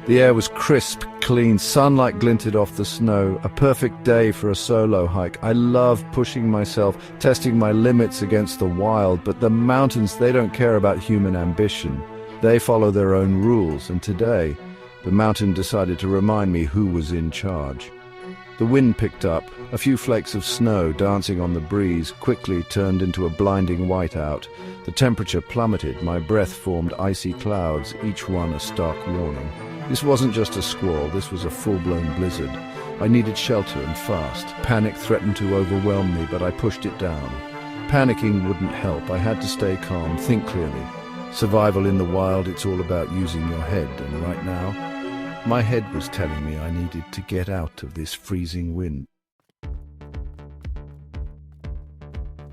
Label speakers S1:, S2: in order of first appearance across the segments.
S1: The air was crisp, clean, sunlight glinted off the snow, a perfect day for a solo hike. I love pushing myself, testing my limits against the wild, but the mountains, they don't care about human ambition. They follow their own rules, and today, the mountain decided to remind me who was in charge. The wind picked up, a few flakes of snow dancing on the breeze quickly turned into a blinding whiteout. The temperature plummeted, my breath formed icy clouds, each one a stark warning. This wasn't just a squall, this was a full-blown blizzard. I needed shelter and fast. Panic threatened to overwhelm me, but I pushed it down. Panicking wouldn't help. I had to stay calm, think clearly. Survival in the wild, it's all about using your head, and right now, my head was telling me I needed to get out of this freezing wind.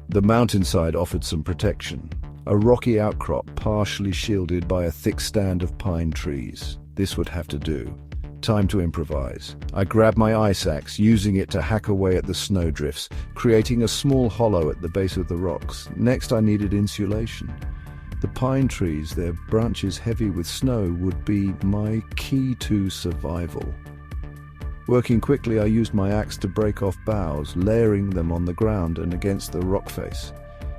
S1: The mountainside offered some protection. A rocky outcrop partially shielded by a thick stand of pine trees. This would have to do. Time to improvise. I grabbed my ice axe, using it to hack away at the snowdrifts, creating a small hollow at the base of the rocks. Next, I needed insulation. The pine trees, their branches heavy with snow, would be my key to survival. Working quickly, I used my axe to break off boughs, layering them on the ground and against the rock face.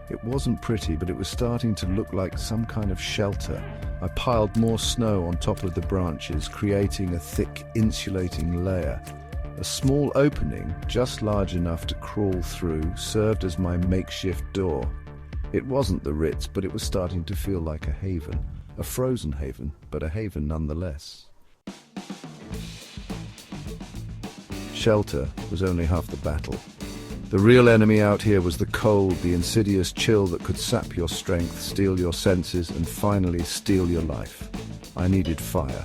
S1: It wasn't pretty, but it was starting to look like some kind of shelter. I piled more snow on top of the branches, creating a thick, insulating layer. A small opening, just large enough to crawl through, served as my makeshift door. It wasn't the Ritz, but it was starting to feel like a haven. A frozen haven, but a haven nonetheless. Shelter was only half the battle. The real enemy out here was the cold, the insidious chill that could sap your strength, steal your senses, and finally steal your life. I needed fire.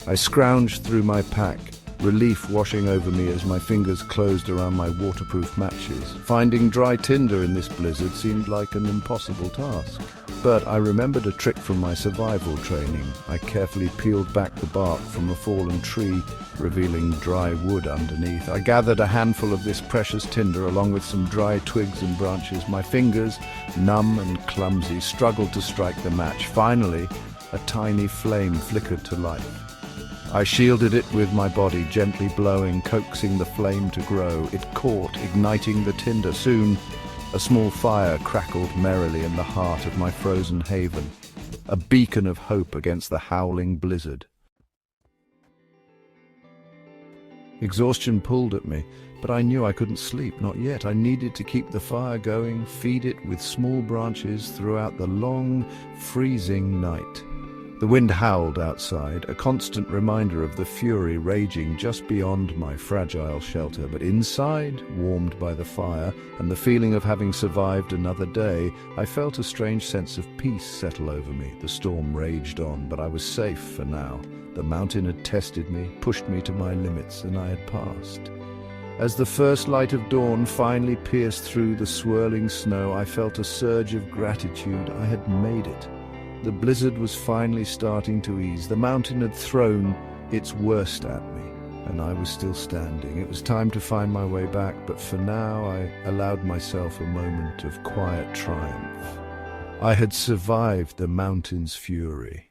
S1: I scrounged through my pack, relief washing over me as my fingers closed around my waterproof matches. Finding dry tinder in this blizzard seemed like an impossible task. But I remembered a trick from my survival training. I carefully peeled back the bark from a fallen tree, revealing dry wood underneath. I gathered a handful of this precious tinder along with some dry twigs and branches. My fingers, numb and clumsy, struggled to strike the match. Finally, a tiny flame flickered to life. I shielded it with my body, gently blowing, coaxing the flame to grow. It caught, igniting the tinder. Soon, a small fire crackled merrily in the heart of my frozen haven, a beacon of hope against the howling blizzard. Exhaustion pulled at me, but I knew I couldn't sleep, not yet. I needed to keep the fire going, feed it with small branches throughout the long, freezing night. The wind howled outside, a constant reminder of the fury raging just beyond my fragile shelter. But inside, warmed by the fire and the feeling of having survived another day, I felt a strange sense of peace settle over me. The storm raged on, but I was safe for now. The mountain had tested me, pushed me to my limits, and I had passed. As the first light of dawn finally pierced through the swirling snow, I felt a surge of gratitude. I had made it. The blizzard was finally starting to ease. The mountain had thrown its worst at me, and I was still standing. It was time to find my way back, but for now I allowed myself a moment of quiet triumph. I had survived the mountain's fury.